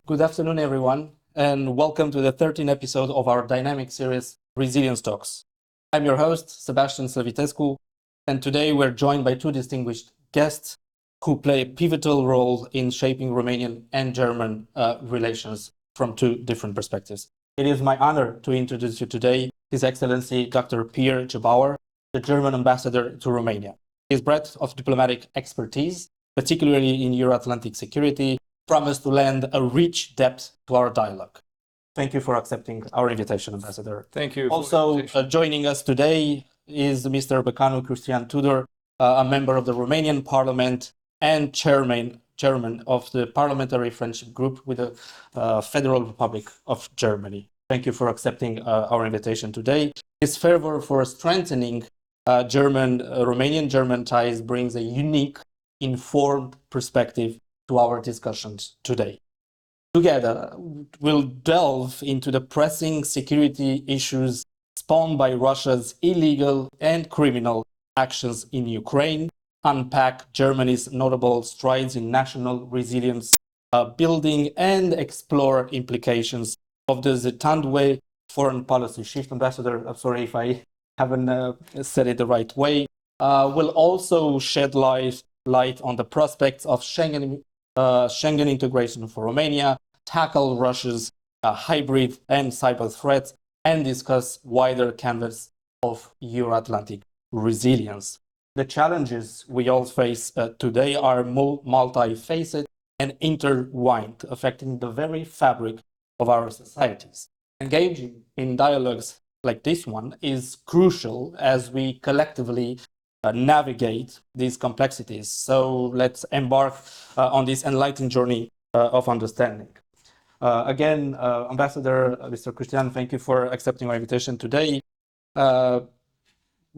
Good afternoon, everyone, and welcome to the 13th episode of our dynamic series, Resilience Talks. I'm your host, Sebastian Slavitescu, and today we're joined by two distinguished guests who play a pivotal role in shaping Romanian and German relations from two different perspectives. It is my honor to introduce you today His Excellency Dr. Peer Gebauer, the German ambassador to Romania. His breadth of diplomatic expertise, particularly in Euro-Atlantic security, promise to lend a rich depth to our dialogue. Thank you for accepting our invitation, Ambassador. Thank you. Also joining us today is Mr. Bacanu Cristian Tudor, a member of the Romanian Parliament and chairman of the Parliamentary Friendship Group with the Federal Republic of Germany. Thank you for accepting our invitation today. His fervor for strengthening Romanian-German ties brings a unique, informed perspective to our discussions today. Together, we'll delve into the pressing security issues spawned by Russia's illegal and criminal actions in Ukraine, unpack Germany's notable strides in national resilience building, and explore implications of the Zitandwe foreign policy shift. Ambassador, I'm sorry if I haven't said it the right way. We'll also shed light on the prospects of Schengen integration for Romania, tackle Russia's hybrid and cyber threats, and discuss wider canvas of Euro-Atlantic resilience. The challenges we all face today are multifaceted and intertwined, affecting the very fabric of our societies. Engaging in dialogues like this one is crucial as we collectively navigate these complexities. So let's embark on this enlightening journey of understanding. Again, Ambassador Mr. Cristian, thank you for accepting our invitation today. While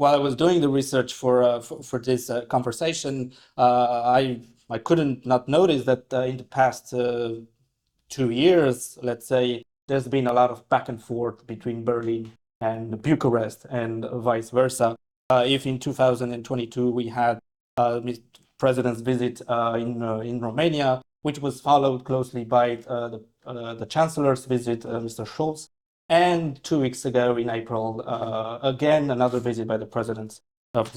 I was doing the research for this conversation, I couldn't not notice that in the past 2 years, let's say, there's been a lot of back and forth between Berlin and Bucharest and vice versa. If in 2022 we had the President's visit in Romania, which was followed closely by the Chancellor's visit, Mr. Scholz, and 2 weeks ago in April, again another visit by the President of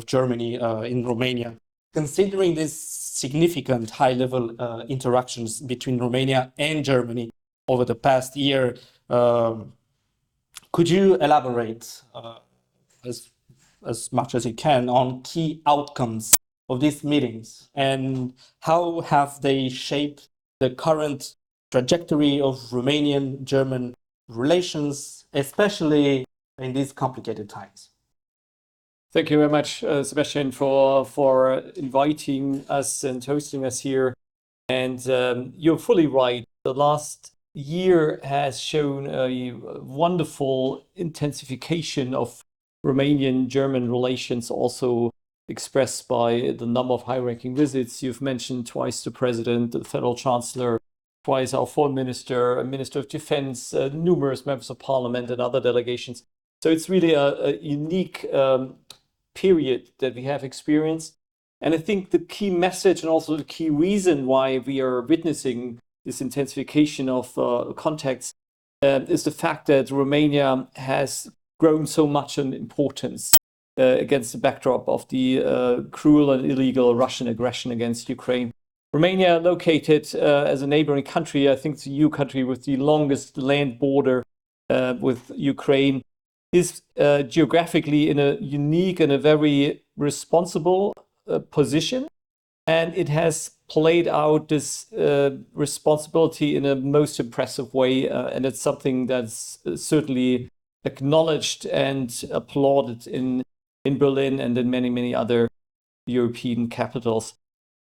Germany in Romania. Considering these significant high-level interactions between Romania and Germany over the past year, could you elaborate as much as you can on key outcomes of these meetings and how have they shaped the current trajectory of Romanian-German relations, especially in these complicated times? Thank you very much, Sebastian, for inviting us and hosting us here. And you're fully right. The last year has shown a wonderful intensification of Romanian-German relations, also expressed by the number of high-ranking visits. You've mentioned twice the President, the Federal Chancellor, twice our Foreign Minister, a Minister of Defense, numerous members of Parliament and other delegations. So it's really a unique period that we have experienced. And I think the key message and also the key reason why we are witnessing this intensification of contacts is the fact that Romania has grown so much in importance against the backdrop of the cruel and illegal Russian aggression against Ukraine. Romania, located as a neighboring country, I think it's the EU country with the longest land border with Ukraine, is geographically in a unique and a very responsible position. And it has played out this responsibility in a most impressive way. And it's something that's certainly acknowledged and applauded in Berlin and in many, many other European capitals.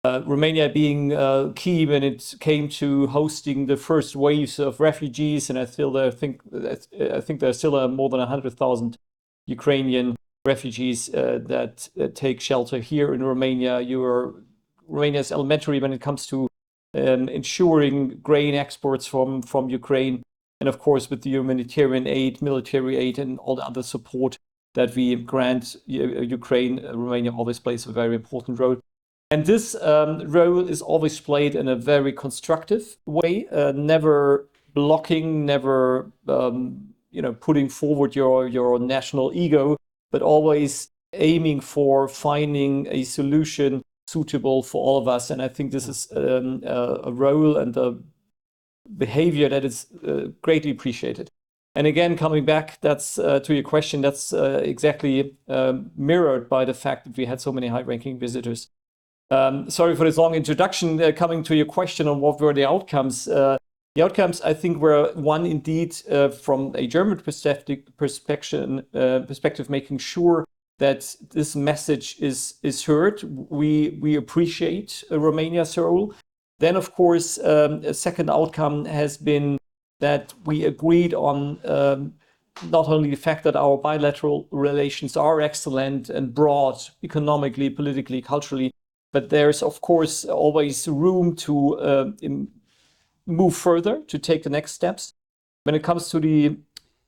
Romania being key when it came to hosting the first waves of refugees, and I think there are still more than 100,000 Ukrainian refugees that take shelter here in Romania. Romania is elementary when it comes to ensuring grain exports from Ukraine, and of course with the humanitarian aid, military aid, and all the other support that we grant Ukraine, Romania always plays a very important role. And this role is always played in a very constructive way, never blocking, never putting forward your national ego, but always aiming for finding a solution suitable for all of us. And I think this is a role and a behavior that is greatly appreciated. And again, coming back, that's to your question, that's exactly mirrored by the fact that we had so many high-ranking visitors. Sorry for this long introduction. Coming to your question on what were the outcomes. The outcomes, I think, were one indeed from a German perspective, making sure that this message is heard. We appreciate Romania's role. Then, of course, a second outcome has been that we agreed on not only the fact that our bilateral relations are excellent and broad economically, politically, culturally, but there's, of course, always room to move further, to take the next steps. When it comes to the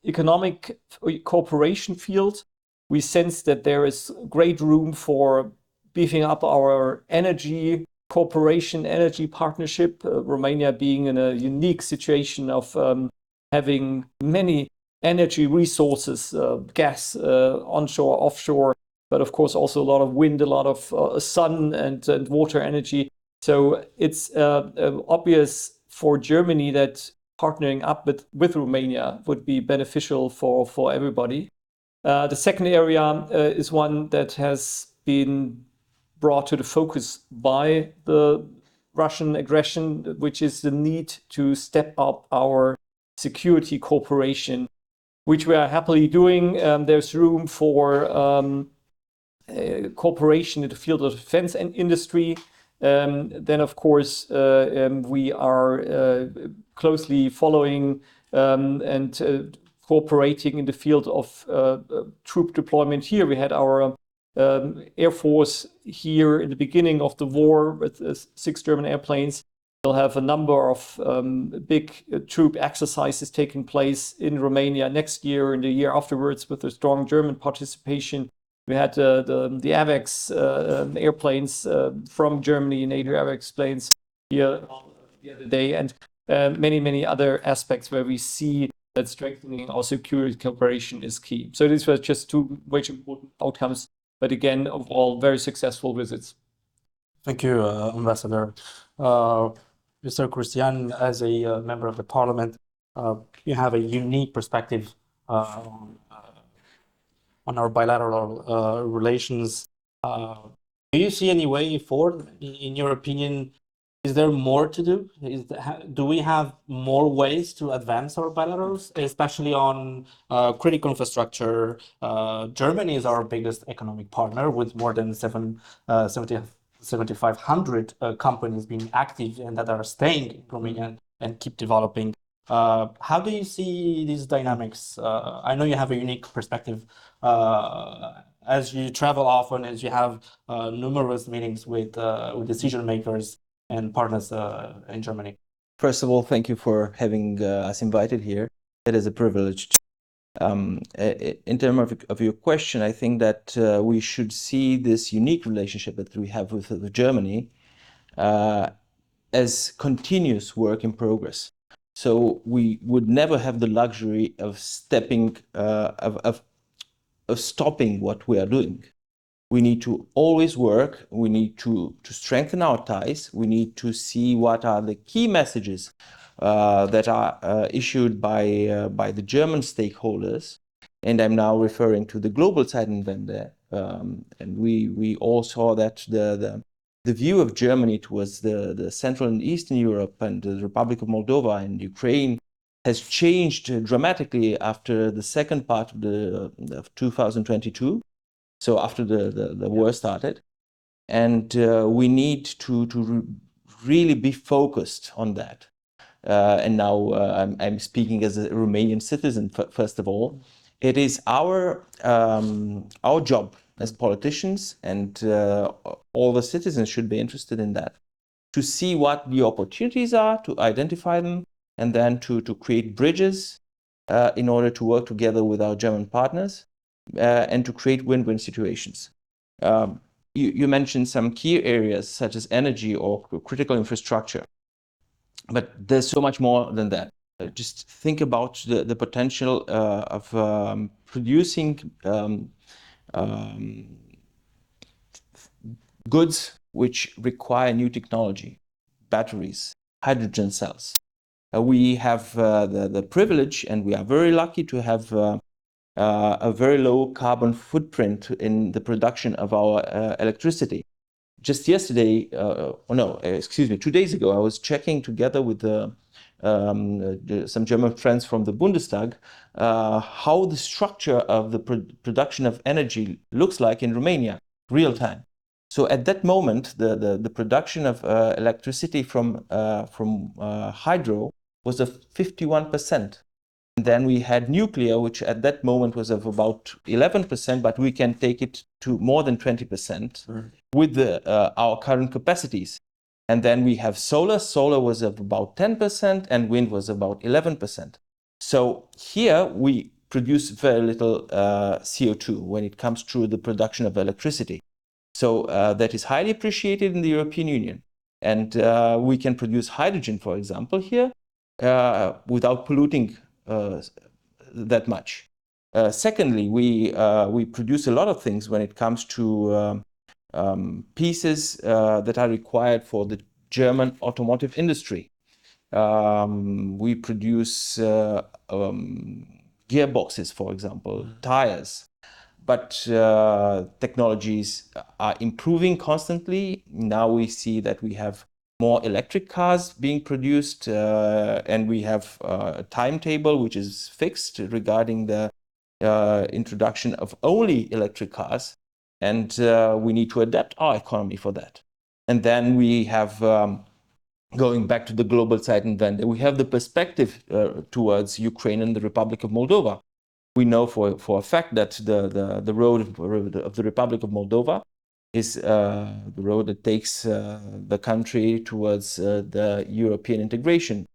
economic cooperation field, we sense that there is great room for beefing up our energy cooperation, energy partnership, Romania being in a unique situation of having many energy resources, gas, onshore, offshore, but of course also a lot of wind, a lot of sun and water energy. So it's obvious for Germany that partnering up with Romania would be beneficial for everybody. The second area is one that has been brought to the focus by the Russian aggression, which is the need to step up our security cooperation, which we are happily doing. There's room for cooperation in the field of defense and industry. Then, of course, we are closely following and cooperating in the field of troop deployment here. We had our Air Force here in the beginning of the war with 6 German airplanes. We'll have a number of big troop exercises taking place in Romania next year and the year afterwards with a strong German participation. We had the AVEX airplanes from Germany, NATO AVEX planes here the other day, and many other aspects where we see that strengthening our security cooperation is key. So these were just 2 very important outcomes, but again, overall, very successful visits. Thank you, Ambassador. Mr. Cristian, as a member of the Parliament, you have a unique perspective on our bilateral relations. Do you see any way forward? In your opinion, is there more to do? Do we have more ways to advance our bilaterals, especially on critical infrastructure? Germany is our biggest economic partner with more than 7,500 companies being active and that are staying in Romania and keep developing. How do you see these dynamics? I know you have a unique perspective as you travel often, as you have numerous meetings with decision makers and partners in Germany. First of all, thank you for having us invited here. It is a privilege. In terms of your question, I think that we should see this unique relationship that we have with Germany as continuous work in progress. So we would never have the luxury of stopping what we are doing. We need to always work. We need to strengthen our ties. We need to see what are the key messages that are issued by the German stakeholders. And I'm now referring to the global Zeitenwende. And we all saw that the view of Germany towards the Central and Eastern Europe and the Republic of Moldova and Ukraine has changed dramatically after the second part of 2022. So after the war started, and we need to really be focused on that. And now I'm speaking as a Romanian citizen. First of all, it is our job as politicians, and all the citizens should be interested in that, to see what the opportunities are, to identify them, and then to create bridges in order to work together with our German partners. And to create win-win situations. you mentioned some key areas such as energy or critical infrastructure, but there's so much more than that. Just think about the potential of producing goods which require new technology, batteries, hydrogen cells. We have the privilege, and we are very lucky to have a very low carbon footprint in the production of our electricity. Just yesterday, 2 days ago, I was checking together with some German friends from the Bundestag how the structure of the production of energy looks like in Romania, real time. So at that moment, the production of electricity from hydro was of 51%. And then we had nuclear, which at that moment was of about 11%, but we can take it to more than 20% with our current capacities. And then we have solar. Solar was of about 10%, and wind was about 11%. So here we produce very little CO2 when it comes to the production of electricity. So that is highly appreciated in the European Union. And we can produce hydrogen, for example, here without polluting that much. Secondly, we produce a lot of things when it comes to pieces that are required for the German automotive industry. We produce gearboxes, for example, tires. But technologies are improving constantly. Now we see that we have more electric cars being produced, and we have a timetable which is fixed regarding the introduction of only electric cars. And we need to adapt our economy for that. And then we have, going back to the global Zeitenwende, we have the perspective towards Ukraine and the Republic of Moldova. We know for a fact that the road of the Republic of Moldova is the road that takes the country towards the European integration.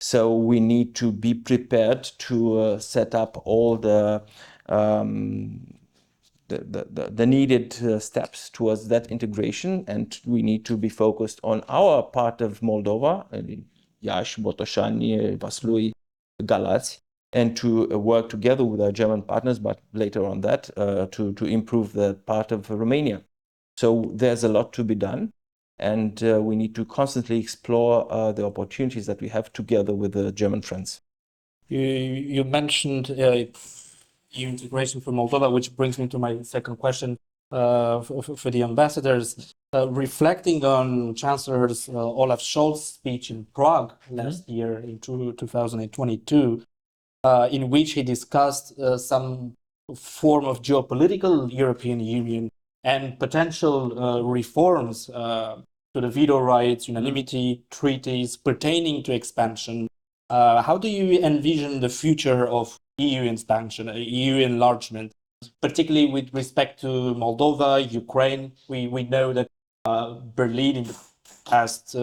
So we need to be prepared to set up all the needed steps towards that integration, and we need to be focused on our part of Moldova, Iași, Botoșani, Vaslui, Galați, and to work together with our German partners, but later on that, to improve the part of Romania. So there's a lot to be done, and we need to constantly explore the opportunities that we have together with the German friends. You mentioned EU integration for Moldova, which brings me to my second question for the ambassadors. Reflecting on Chancellor Olaf Scholz's speech in Prague last year in 2022, in which he discussed some form of geopolitical European Union and potential reforms to the veto rights, unanimity, treaties pertaining to expansion. How do you envision the future of EU expansion, EU enlargement, particularly with respect to Moldova, Ukraine? We know that Berlin in the past,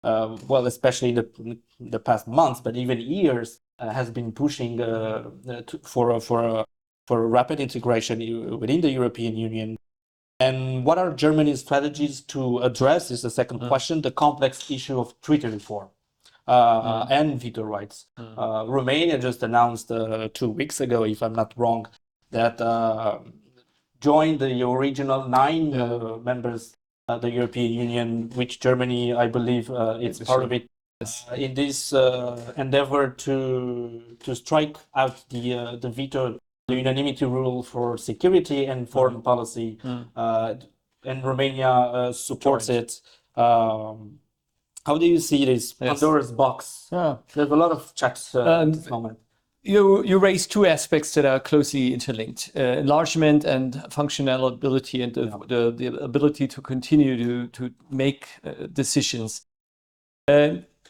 especially in the past months, but even years, has been pushing for rapid integration within the European Union. And what are Germany's strategies to address, is the second question, the complex issue of treaty reform and veto rights? Romania just announced 2 weeks ago, if I'm not wrong, that joined the original 9 members of the European Union, which Germany, I believe, it's part of it, in this endeavor to strike out the veto, the unanimity rule for security and foreign policy, and Romania supports it. How do you see this Pandora's box? There's a lot of chats at this moment. You raised 2 aspects that are closely interlinked: enlargement and functional ability, and the ability to continue to make decisions.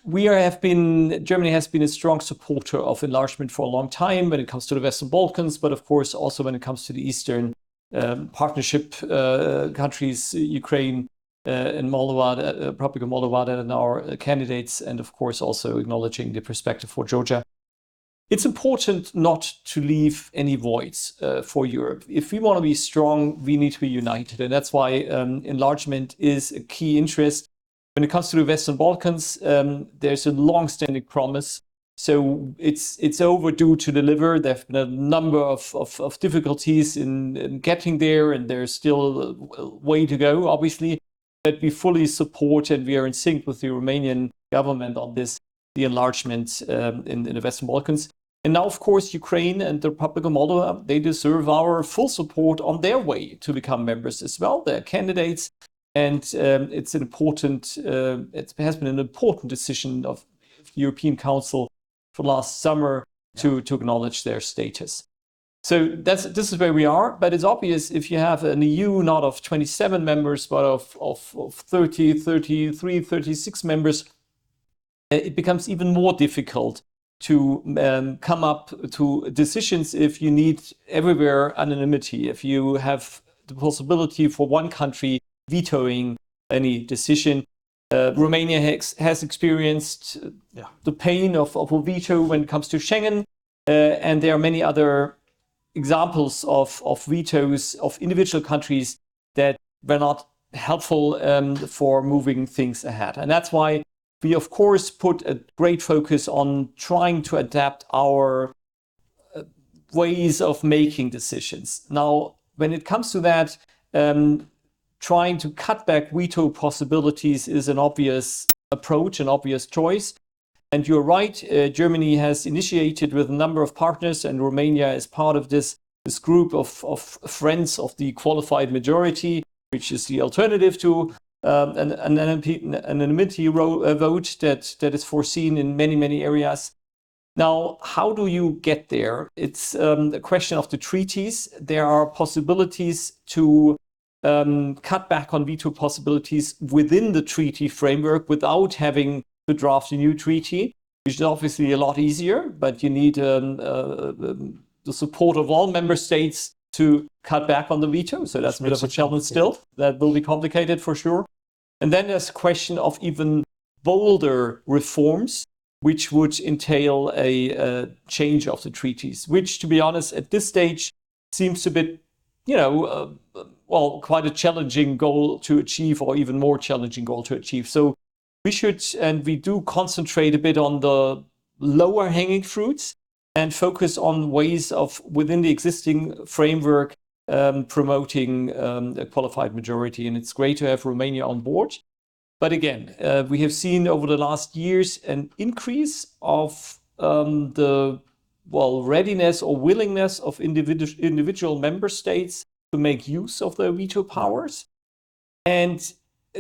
Germany has been a strong supporter of enlargement for a long time when it comes to the Western Balkans, but of course also when it comes to the Eastern Partnership countries, Ukraine and Moldova, Republic of Moldova, that are now candidates, and of course also acknowledging the perspective for Georgia. it's important not to leave any voids for Europe. If we want to be strong, we need to be united. And that's why enlargement is a key interest. When it comes to the Western Balkans, there's a long-standing promise. So it's overdue to deliver. There have been a number of difficulties in getting there, and there's still a way to go, obviously. But we fully support, and we are in sync with the Romanian government on this, the enlargement in the Western Balkans. And now, of course, Ukraine and the Republic of Moldova, they deserve our full support on their way to become members as well. They're candidates, and it's an important, it has been an important decision of the European Council for last summer to acknowledge their status. So this is where we are, but it's obvious if you have an EU not of 27 members, but of 30, 33, 36 members, it becomes even more difficult to come up to decisions if you need everywhere anonymity, if you have the possibility for one country vetoing any decision. Romania has experienced the pain of a veto when it comes to Schengen, and there are many other examples of vetoes of individual countries that were not helpful for moving things ahead. And that's why we, of course, put a great focus on trying to adapt our ways of making decisions. Now, when it comes to that, trying to cut back veto possibilities is an obvious approach, an obvious choice. And you're right, Germany has initiated with a number of partners, and Romania is part of this group of friends of the qualified majority, which is the alternative to an anonymity vote that is foreseen in many areas. Now, how do you get there? It's a question of the treaties. There are possibilities to cut back on veto possibilities within the treaty framework without having to draft a new treaty, which is obviously a lot easier, but you need the support of all member states to cut back on the veto. So that's a bit of a challenge still. That will be complicated for sure. And then there's a question of even bolder reforms, which would entail a change of the treaties, which, to be honest, at this stage seems a bit, quite a challenging goal to achieve, or even more challenging goal to achieve. So we should, and we do, concentrate a bit on the lower hanging fruits and focus on ways of, within the existing framework, promoting a qualified majority. And it's great to have Romania on board. But again, we have seen over the last years an increase of the readiness or willingness of individual member states to make use of their veto powers. And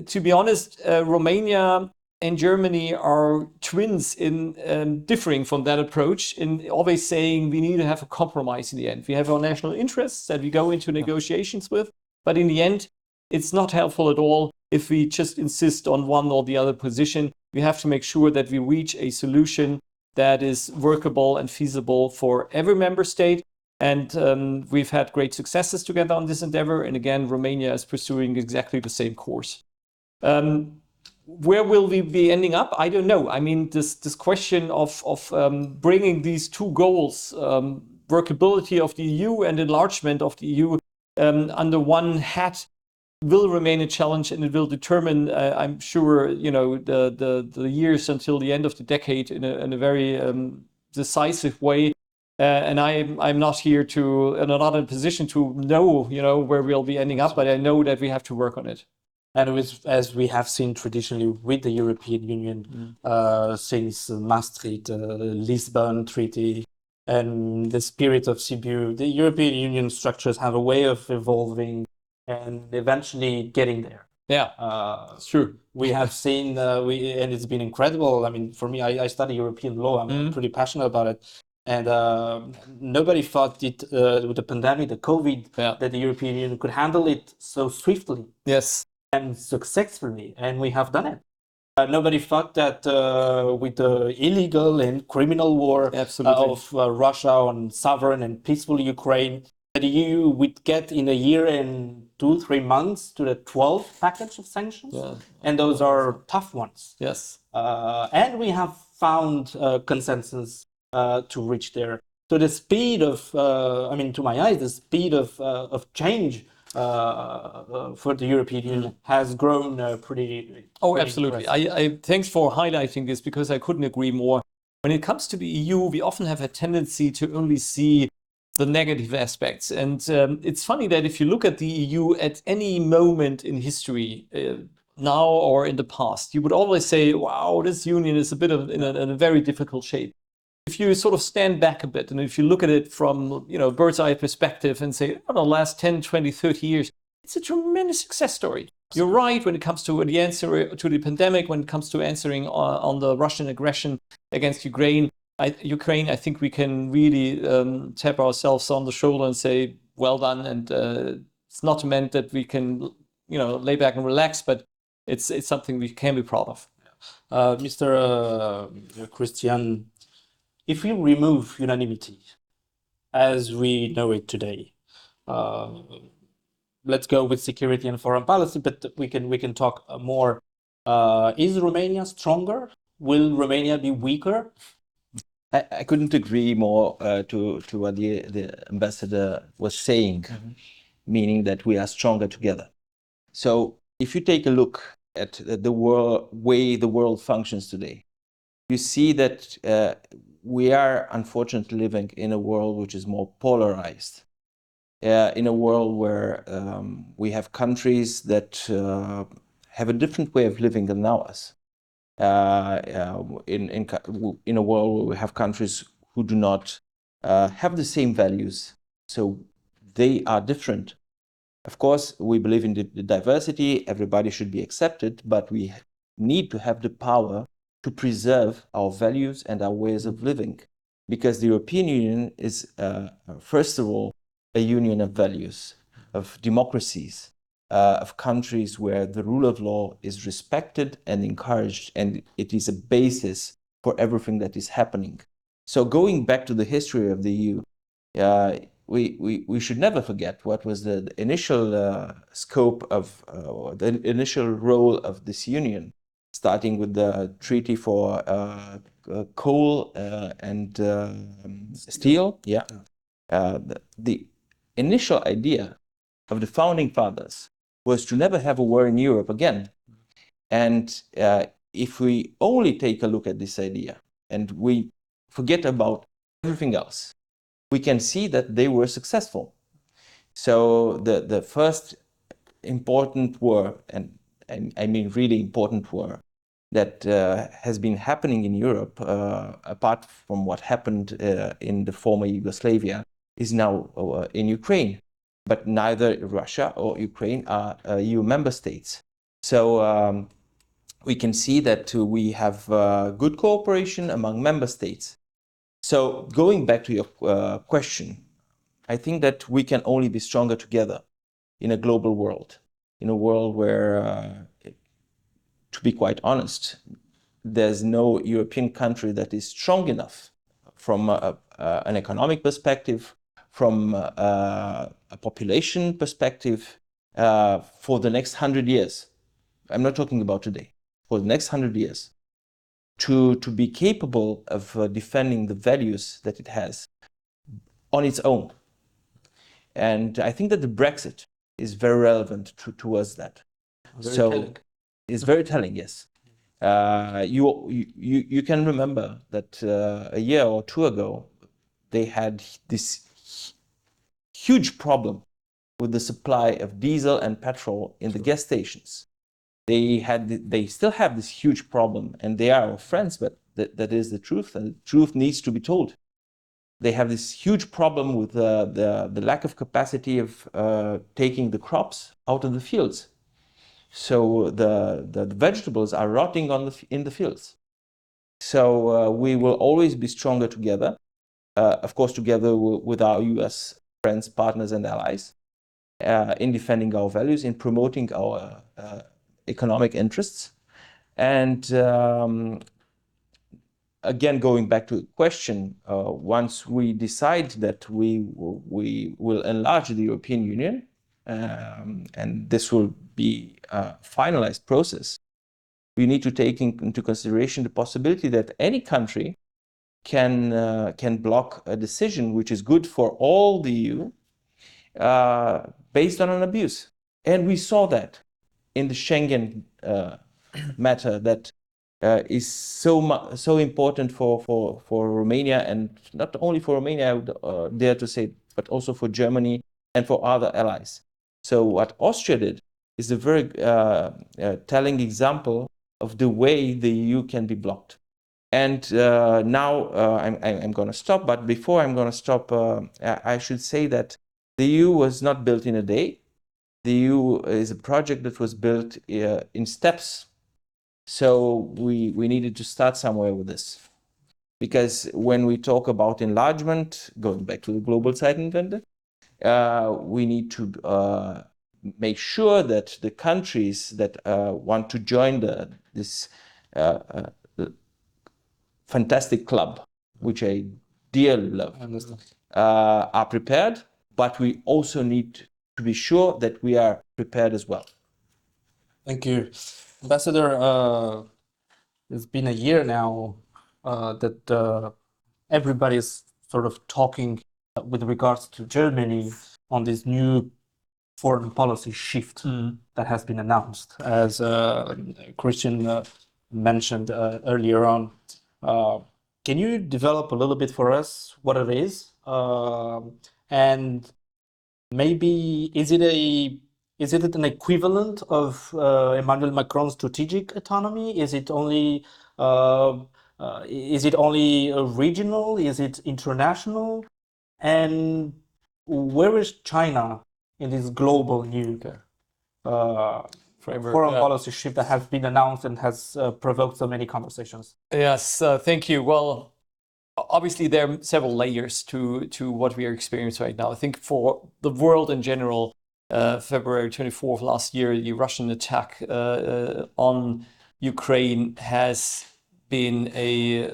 to be honest, Romania and Germany are twins in differing from that approach, in always saying we need to have a compromise in the end. We have our national interests that we go into negotiations with, but in the end, it's not helpful at all if we just insist on one or the other position. We have to make sure that we reach a solution that is workable and feasible for every member state. And we've had great successes together on this endeavor. And again, Romania is pursuing exactly the same course. Where will we be ending up? I don't know. I mean, this question of bringing these two goals, workability of the EU and enlargement of the EU under one hat, will remain a challenge, and it will determine, I'm sure, the years until the end of the decade in a very decisive way. And I'm not here and I'm not in a position to know, where we'll be ending up, but I know that we have to work on it. And as we have seen traditionally with the European Union since Maastricht, Lisbon Treaty, and the spirit of Sibiu, the European Union structures have a way of evolving and eventually getting there. Yeah, it's true. We have seen, and it's been incredible. I mean, for me, I study European law. I'm pretty passionate about it. And nobody thought with the pandemic, the COVID, that the European Union could handle it so swiftly. Yes. And successfully. And we have done it. Nobody thought that with the illegal and criminal war of Russia on sovereign and peaceful Ukraine, that the EU would get in a year and 2-3 months to the 12th package of sanctions. Yeah. And those are tough ones. Yes. And we have found consensus to reach there. So the speed of, I mean, to my eyes, the speed of change for the European Union has grown pretty. Oh, pretty absolutely. impressive. Thanks for highlighting this because I couldn't agree more. When it comes to the EU, we often have a tendency to only see the negative aspects. And it's funny that if you look at the EU at any moment in history, now or in the past, you would always say, wow, this union is a bit of in a very difficult shape. If you sort of stand back a bit and if you look at it from, bird's eye perspective and say, oh, the last 10, 20, 30 years, it's a tremendous success story. You're right when it comes to the answer to the pandemic, when it comes to answering on the Russian aggression against Ukraine. I think we can really tap ourselves on the shoulder and say, well done. And it's not meant that we can, lay back and relax, but it's something we can be proud of. Mr. Cristian, if we remove unanimity as we know it today, let's go with security and foreign policy, but we can talk more. Is Romania stronger? Will Romania be weaker? I couldn't agree more to what the ambassador was saying, meaning that we are stronger together. So if you take a look at the way the world functions today, you see that we are unfortunately living in a world which is more polarized, in a world where we have countries that have a different way of living than ours. In a world where we have countries who do not have the same values, so they are different. Of course, we believe in the diversity, everybody should be accepted, but we need to have the power to preserve our values and our ways of living, because the European Union is, first of all, a union of values, of democracies, of countries where the rule of law is respected and encouraged, and it is a basis for everything that is happening. So going back to the history of the EU, we should never forget what was the initial scope of, the initial role of this union, starting with the treaty for coal and steel. Yeah. The initial idea of the founding fathers was to never have a war in Europe again. And if we only take a look at this idea and we forget about everything else, we can see that they were successful. So the first important war, and I mean really important war, that has been happening in Europe, apart from what happened in the former Yugoslavia, is now in Ukraine. But neither Russia or Ukraine are EU member states. So we can see that we have good cooperation among member states. So going back to your question, I think that we can only be stronger together in a global world, in a world where, to be quite honest, there's no European country that is strong enough from an economic perspective, from a population perspective, for the next 100 years. I'm not talking about today, for the next 100 years, to be capable of defending the values that it has on its own. And I think that the Brexit is very relevant towards that. Telling. It's very telling, yes. You can remember that a year or two ago, they had this huge problem with the supply of diesel and petrol in the gas stations. They still have this huge problem, and they are our friends, but that is the truth, and the truth needs to be told. They have this huge problem with the lack of capacity of taking the crops out of the fields. So the vegetables are rotting in the fields. So we will always be stronger together, of course, together with our US friends, partners, and allies, in defending our values, in promoting our economic interests. And again, going back to the question, once we decide that we will enlarge the European Union, and this will be a finalized process, we need to take into consideration the possibility that any country can block a decision which is good for all the EU based on an abuse. And we saw that in the Schengen matter that is so important for Romania, and not only for Romania, I would dare to say, but also for Germany and for other allies. So what Austria did is a very telling example of the way the EU can be blocked. And now I'm going to stop, but before I'm going to stop, I should say that the EU was not built in a day. The EU is a project that was built in steps. So we needed to start somewhere with this. Because when we talk about enlargement, going back to the global Zeitenwende, we need to make sure that the countries that want to join this fantastic club, which I dearly love, are prepared, but we also need to be sure that we are prepared as well. Thank you. Ambassador, it's been a year now that everybody's sort of talking with regards to Germany on this new foreign policy shift that has been announced, as Cristian mentioned earlier on. Can you develop a little bit for us what it is? And maybe is it an equivalent of Emmanuel Macron's strategic autonomy? Is it only regional? Is it international? And where is China in this global new Framework, foreign policy shift that has been announced and has provoked so many conversations? Yes, thank you. Well, obviously there are several layers to what we are experiencing right now. I think for the world in general, February 24th last year, the Russian attack on Ukraine has been a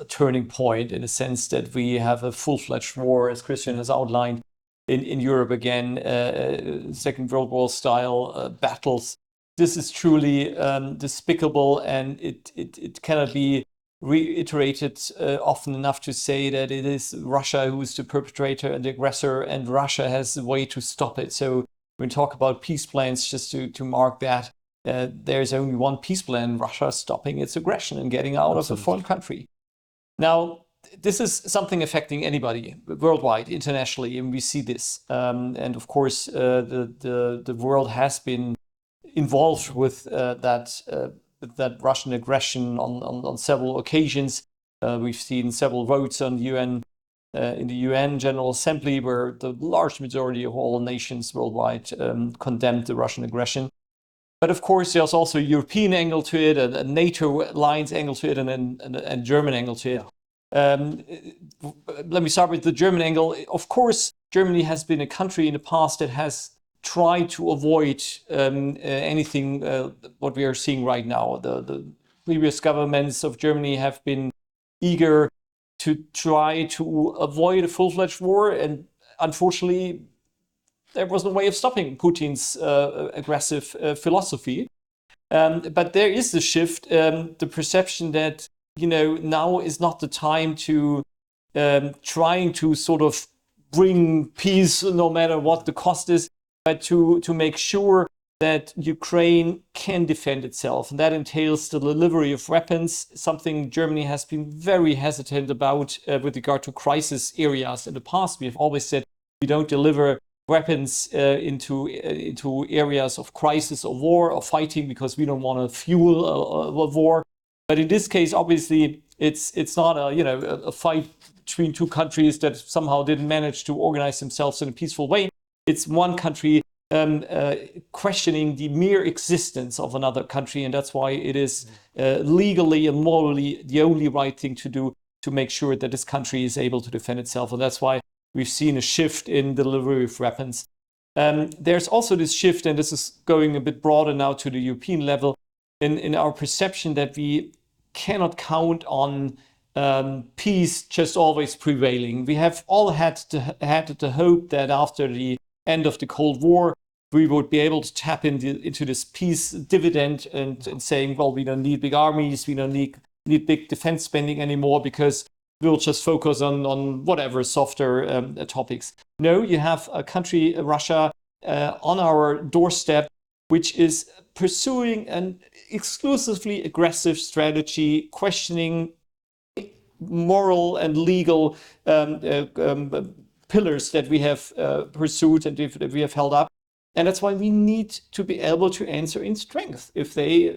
turning point, in a sense that we have a full-fledged war, as Cristian has outlined, in Europe again, Second World War style battles. This is truly despicable, and it cannot be reiterated often enough to say that it is Russia who is the perpetrator and the aggressor, and Russia has a way to stop it. So when we talk about peace plans, just to mark that, there's only one peace plan: Russia stopping its aggression and getting out of a foreign country. Now, this is something affecting anybody worldwide, internationally, and we see this. And of course, the world has been involved with that Russian aggression on several occasions. We've seen several votes on UN in the UN General Assembly, where the large majority of all nations worldwide condemned the Russian aggression. But of course, there's also a European angle to it, a NATO alliance angle to it, and a German angle to it. Let me start with the German angle. Of course, Germany has been a country in the past that has tried to avoid anything what we are seeing right now. The previous governments of Germany have been eager to try to avoid a full-fledged war, and unfortunately, there was no way of stopping Putin's aggressive philosophy. But there is the shift, the perception that now is not the time to trying to sort of bring peace no matter what the cost is, but to make sure that Ukraine can defend itself. And that entails the delivery of weapons, something Germany has been very hesitant about with regard to crisis areas. In the past, we have always said we don't deliver weapons into areas of crisis or war or fighting because we don't want to fuel a war. But in this case, obviously, it's not a fight between two countries that somehow didn't manage to organize themselves in a peaceful way. It's one country questioning the mere existence of another country, and that's why it is legally and morally the only right thing to do to make sure that this country is able to defend itself. And that's why we've seen a shift in delivery of weapons. There's also this shift, and this is going a bit broader now to the European level, in our perception that we cannot count on peace just always prevailing. We have all had the hope that after the end of the Cold War, we would be able to tap into this peace dividend and saying, well, we don't need big armies, we don't need need big defense spending anymore because we'll just focus on whatever softer topics. No, you have a country, Russia, on our doorstep, which is pursuing an exclusively aggressive strategy, questioning moral and legal pillars that we have pursued and that we have held up. And that's why we need to be able to answer in strength if they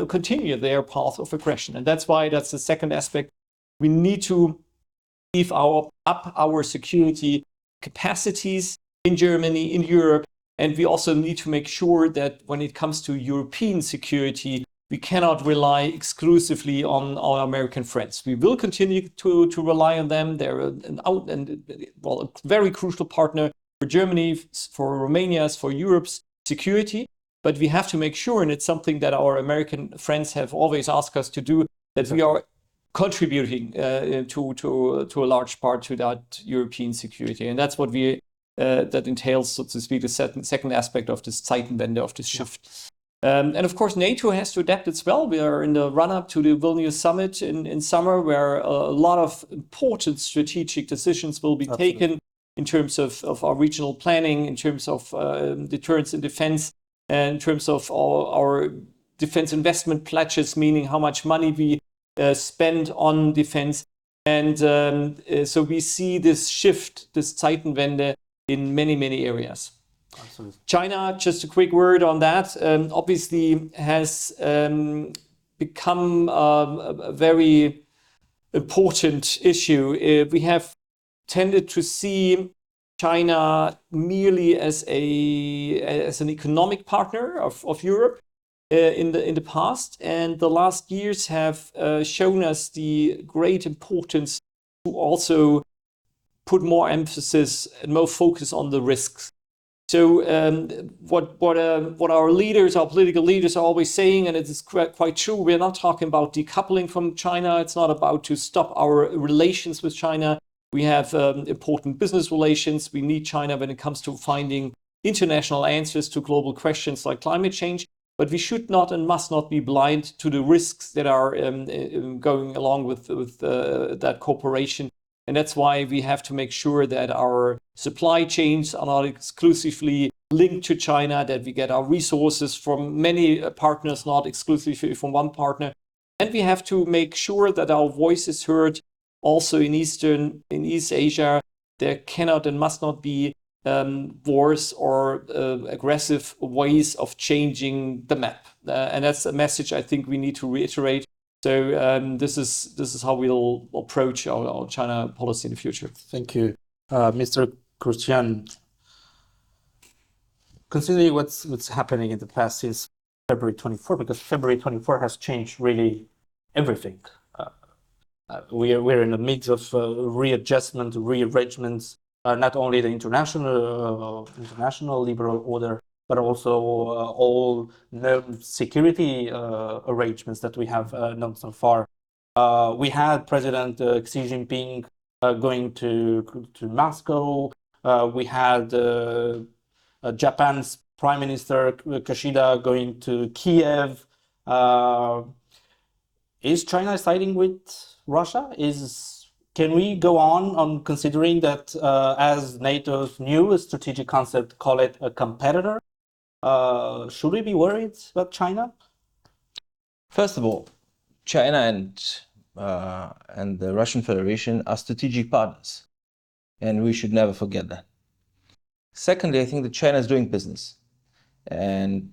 continue their path of aggression. And that's why that's the second aspect. We need to beef up our security capacities in Germany, in Europe. And we also need to make sure that when it comes to European security, we cannot rely exclusively on our American friends. We will continue to rely on them. They're a very crucial partner for Germany, for Romania's, for Europe's security. But we have to make sure, and it's something that our American friends have always asked us to do, that we are contributing to a large part to that European security. And that's what that entails, so to speak, the second aspect of this Zeitenwende, of this shift. And of course, NATO has to adapt as well. We are in the run-up to the Vilnius summit in summer, where a lot of important strategic decisions will be taken in terms of our regional planning, in terms of deterrence and defense, and in terms of our defense investment pledges, meaning how much money we spend on defense. And so we see this shift, this Zeitenwende, in many, many areas. Absolutely. China, just a quick word on that, obviously has become a very important issue. We have tended to see China merely as an economic partner of Europe in the past, and the last years have shown us the great importance to also put more emphasis and more focus on the risks. So what our leaders, our political leaders are always saying, and it is quite true, we're not talking about decoupling from China. It's not about to stop our relations with China. We have important business relations. We need China when it comes to finding international answers to global questions like climate change. But we should not and must not be blind to the risks that are going along with that cooperation. And that's why we have to make sure that our supply chains are not exclusively linked to China, that we get our resources from many partners, not exclusively from one partner. And we have to make sure that our voice is heard also in East Asia. There cannot and must not be wars or aggressive ways of changing the map. And that's a message I think we need to reiterate. So this is how we'll approach our China policy in the future. Thank you, Mr. Cristian. Considering what's happening in the past since February 24, because February 24 has changed really everything. We're in the midst of readjustment, rearrangements, not only the international liberal order, but also all known security arrangements that we have known so far. We had President Xi Jinping going to Moscow. We had Japan's Prime Minister Kishida going to Kiev. Is China siding with Russia? Can we go on considering that as NATO's new strategic concept, call it a competitor? Should we be worried about China? First of all, China and the Russian Federation are strategic partners, and we should never forget that. Secondly, I think that China is doing business, and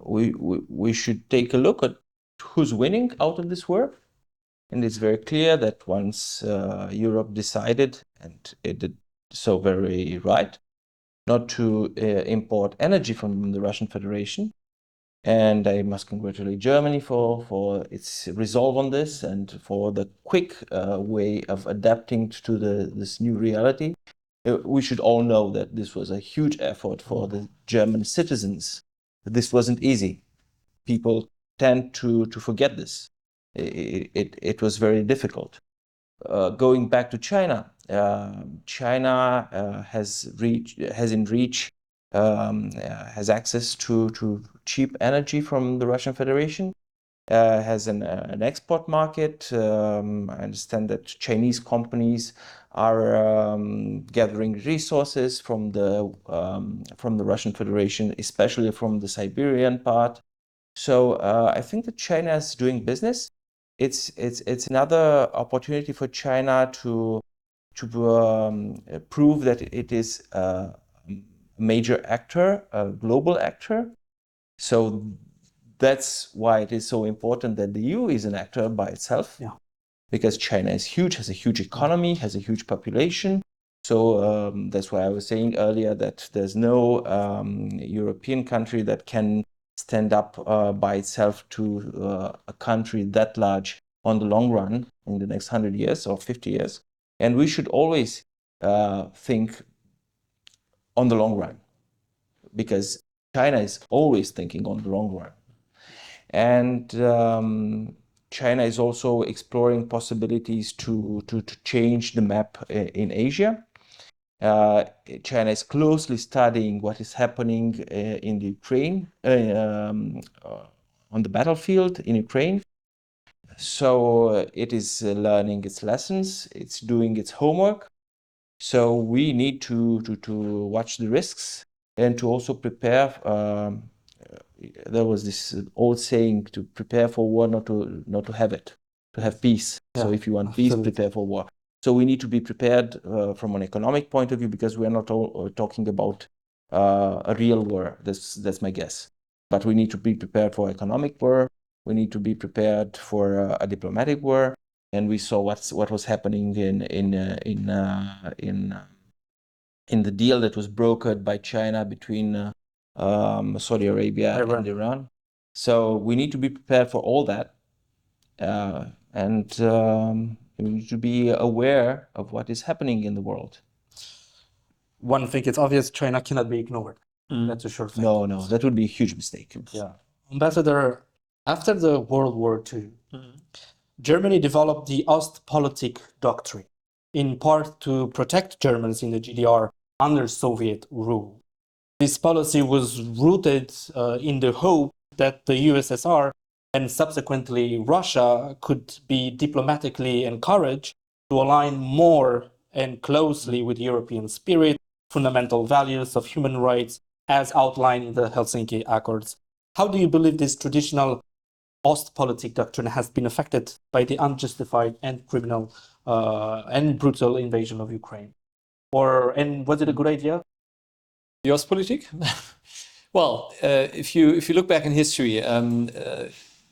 we should take a look at who's winning out of this war. And it's very clear that once Europe decided, and it did so very right, not to import energy from the Russian Federation. And I must congratulate Germany for its resolve on this and for the quick way of adapting to this new reality. We should all know that this was a huge effort for the German citizens. This wasn't easy. People tend to forget this. It was very difficult. Going back to China, China has access to cheap energy from the Russian Federation, has an export market. I understand that Chinese companies are gathering resources from the Russian Federation, especially from the Siberian part. So I think that China is doing business. It's another opportunity for China to prove that it is a major actor, a global actor. So that's why it is so important that the EU is an actor by itself. Yeah. Because China is huge, has a huge economy, has a huge population. So that's why I was saying earlier that there's no European country that can stand up by itself to a country that large on the long run in the next 100 years or 50 years. And we should always think on the long run, because China is always thinking on the long run. And China is also exploring possibilities to change the map in Asia. China is closely studying what is happening in the Ukraine, on the battlefield in Ukraine. So it is learning its lessons, it's doing its homework. So we need to watch the risks and to also prepare. There was this old saying, to prepare for war, not to have it, to have peace. Yeah, so if you want peace, prepare for war. So we need to be prepared from an economic point of view, because we are not talking about a real war. That's my guess. But we need to be prepared for economic war. We need to be prepared for a diplomatic war. And we saw what was happening in the deal that was brokered by China between Saudi Arabia and Iran. So we need to be prepared for all that, and we need to be aware of what is happening in the world. One thing, it's obvious China cannot be ignored. That's a sure thing. No, that would be a huge mistake. Yeah. Ambassador, after the World War II, Germany developed the Ostpolitik Doctrine, in part to protect Germans in the GDR under Soviet rule. This policy was rooted in the hope that the USSR and subsequently Russia could be diplomatically encouraged to align more and closely with European spirit, fundamental values of human rights as outlined in the Helsinki Accords. How do you believe this traditional Ostpolitik doctrine has been affected by the unjustified and criminal and brutal invasion of Ukraine? And was it a good idea? The Ostpolitik? Well, if you look back in history,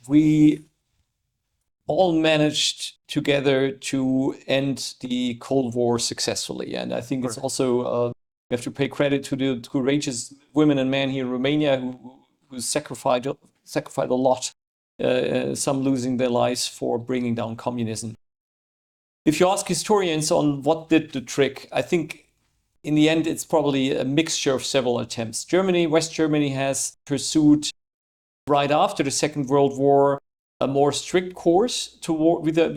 we all managed together to end the Cold War successfully, and I think it's also we have to pay credit to the courageous women and men here in Romania who sacrificed a lot, some losing their lives for bringing down communism. If you ask historians on what did the trick, I think in the end, it's probably a mixture of several attempts. West Germany has pursued, right after the Second World War, a more strict course toward with the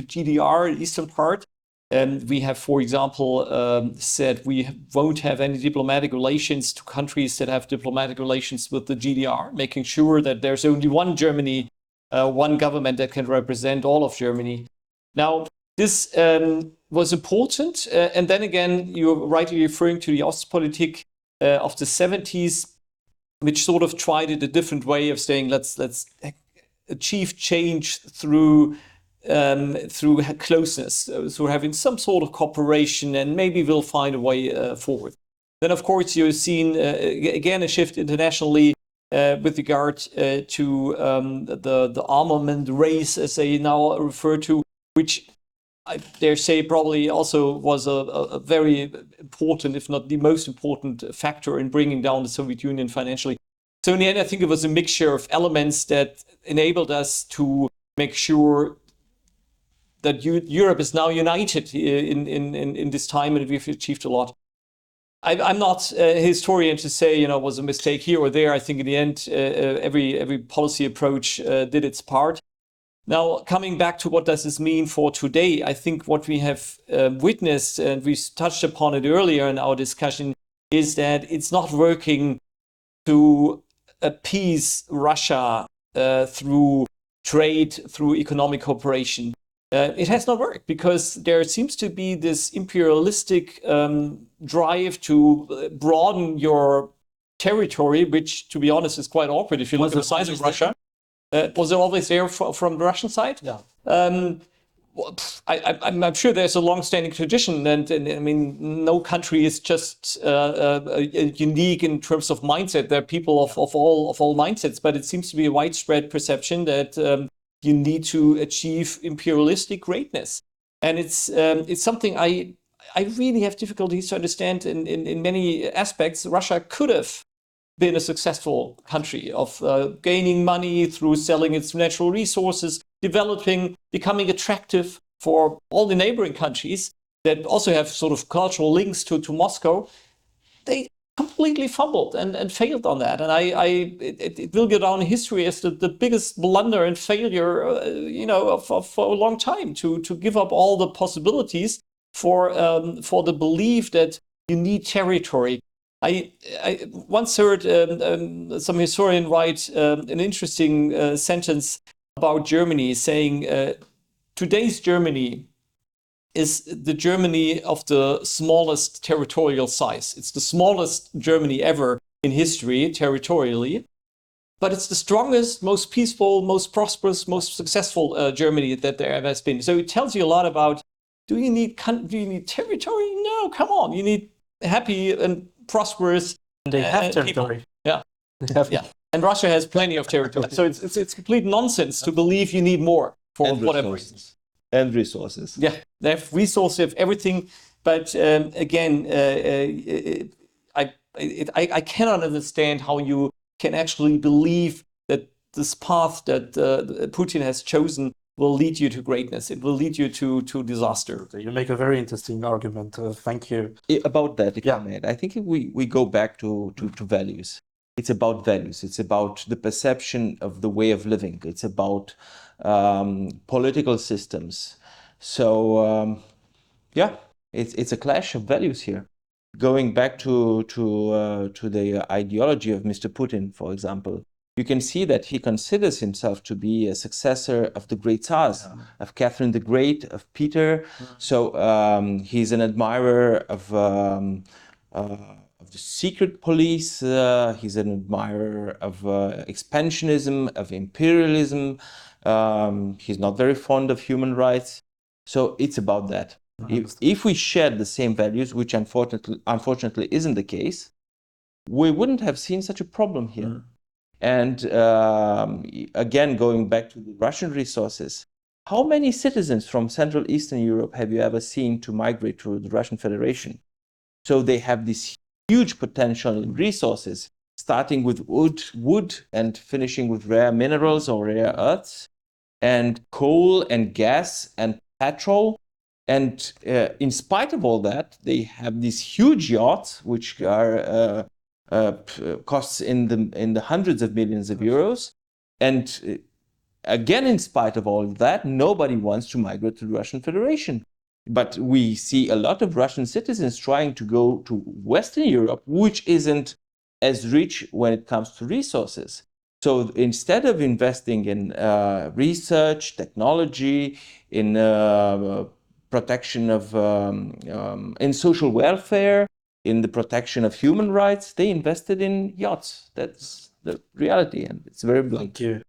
GDR, eastern part. And we have, for example, said we won't have any diplomatic relations to countries that have diplomatic relations with the GDR, making sure that there's only one Germany, one government that can represent all of Germany. Now, this was important. And then again, you're rightly referring to the Ostpolitik of the 70s, which sort of tried it a different way of saying, let's achieve change through closeness, so having some sort of cooperation, and maybe we'll find a way forward. Then, of course, you've seen again a shift internationally with regard to the armament race, as they now refer to, which I dare say probably also was a very important, if not the most important factor in bringing down the Soviet Union financially. So in the end, I think it was a mixture of elements that enabled us to make sure that Europe is now united in this time, and we've achieved a lot. I'm not a historian to say, it was a mistake here or there. I think in the end, every policy approach did its part. Now, coming back to what does this mean for today, I think what we have witnessed, and we touched upon it earlier in our discussion, is that it's not working to appease Russia through trade, through economic cooperation. It has not worked because there seems to be this imperialistic drive to broaden your territory, which, to be honest, is quite awkward if you look at the size of Russia. Was it always there from the Russian side? Yeah. I'm sure there's a long-standing tradition, and I mean, no country is just unique in terms of mindset. There are people of all mindsets, but it seems to be a widespread perception that you need to achieve imperialistic greatness, and it's something I really have difficulties to understand in many aspects. Russia could have been a successful country of gaining money through selling its natural resources, developing, becoming attractive for all the neighboring countries that also have sort of cultural links to Moscow. They completely fumbled and failed on that. And it will go down in history as the biggest blunder and failure, for a long time to give up all the possibilities for the belief that you need territory. I once heard some historian write an interesting sentence about Germany, saying today's Germany is the Germany of the smallest territorial size. It's the smallest Germany ever in history, territorially, but it's the strongest, most peaceful, most prosperous, most successful Germany that there ever has been. So it tells you a lot about, do you need territory? No, come on. You need happy and prosperous. They have territory. People. Yeah. Yeah. And Russia has plenty of territory. So it's complete nonsense to believe you need more for whatever reason. And resources. Yeah, they have resources, they have everything. But again, I cannot understand how you can actually believe that this path that Putin has chosen will lead you to greatness. It will lead you to disaster. You make a very interesting argument. Thank you. About that, if I may. I think we go back to values. It's about values. It's about the perception of the way of living. It's about political systems. So, it's a clash of values here. Going back to the ideology of Mr. Putin, for example, you can see that he considers himself to be a successor of the great Tsars, of Catherine the Great, of Peter. So he's an admirer of the secret police. He's an admirer of expansionism, of imperialism. He's not very fond of human rights. So it's about that. If we shared the same values, which unfortunately isn't the case, we wouldn't have seen such a problem here. And again, going back to the Russian resources, how many citizens from Central Eastern Europe have you ever seen to migrate to the Russian Federation? So they have this huge potential in resources, starting with wood and finishing with rare minerals or rare earths, and coal and gas and petrol. And in spite of all that, they have these huge yachts, which are costs in the hundreds of millions of euros. And again, in spite of all of that, nobody wants to migrate to the Russian Federation. But we see a lot of Russian citizens trying to go to Western Europe, which isn't as rich when it comes to resources. So instead of investing in research, technology, in protection of, in social welfare, in the protection of human rights, they invested in yachts. That's the reality, and it's very blunt. Thank you.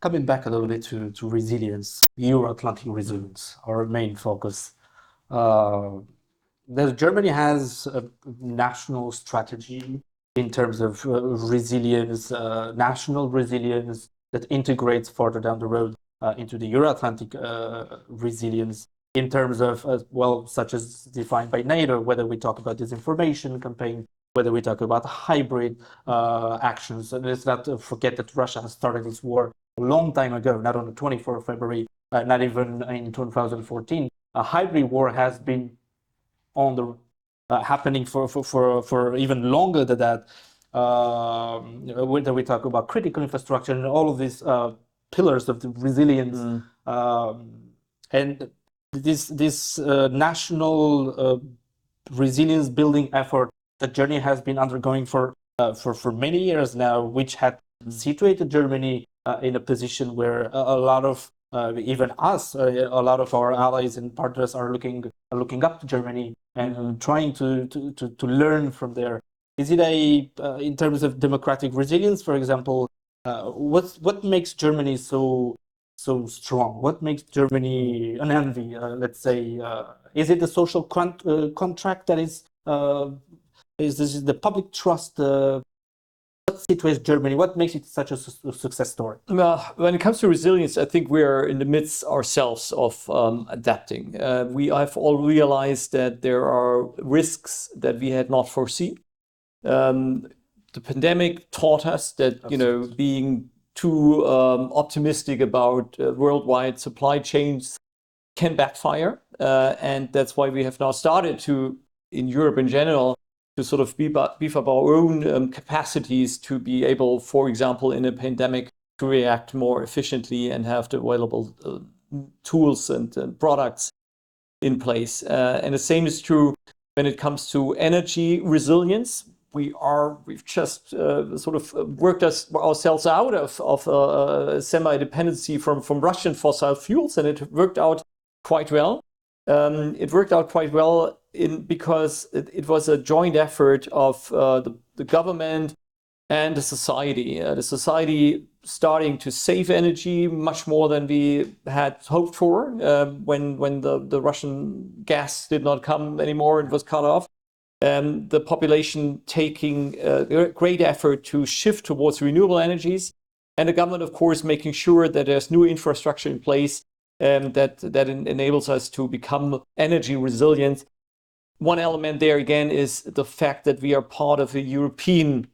Coming back a little bit to resilience, Euro-Atlantic resilience, our main focus. Germany has a national strategy in terms of resilience, national resilience that integrates further down the road into the Euro-Atlantic resilience in terms of, such as defined by NATO, whether we talk about disinformation campaign, whether we talk about hybrid actions. And let's not forget that Russia has started this war a long time ago, not on the 24th of February, not even in 2014. A hybrid war has been on the happening for even longer than that. Whether we talk about critical infrastructure and all of these pillars of the resilience, and this national resilience building effort that Germany has been undergoing for many years now, which had situated Germany in a position where a lot of even us, a lot of our allies and partners are looking up to Germany and trying to learn from there. Is it in terms of democratic resilience, for example, what makes Germany so strong? What makes Germany an envy? Let's say, is it the social contract that is this the public trust? What situates Germany? What makes it such a success story? When it comes to resilience, I think we are in the midst ourselves of adapting. We have all realized that there are risks that we had not foreseen. The pandemic taught us that being too optimistic about worldwide supply chains can backfire, and that's why we have now started to, in Europe in general, to sort of beef up our own capacities to be able, for example, in a pandemic, to react more efficiently and have the available tools and products in place. And the same is true when it comes to energy resilience. We've just sort of worked ourselves out of semi-dependency from Russian fossil fuels, and it worked out quite well. It worked out quite well because it was a joint effort of the government and the society. The society starting to save energy much more than we had hoped for when the Russian gas did not come anymore and was cut off. The population taking a great effort to shift towards renewable energies, and the government, of course, making sure that there's new infrastructure in place that enables us to become energy resilient. One element there again is the fact that we are part of a European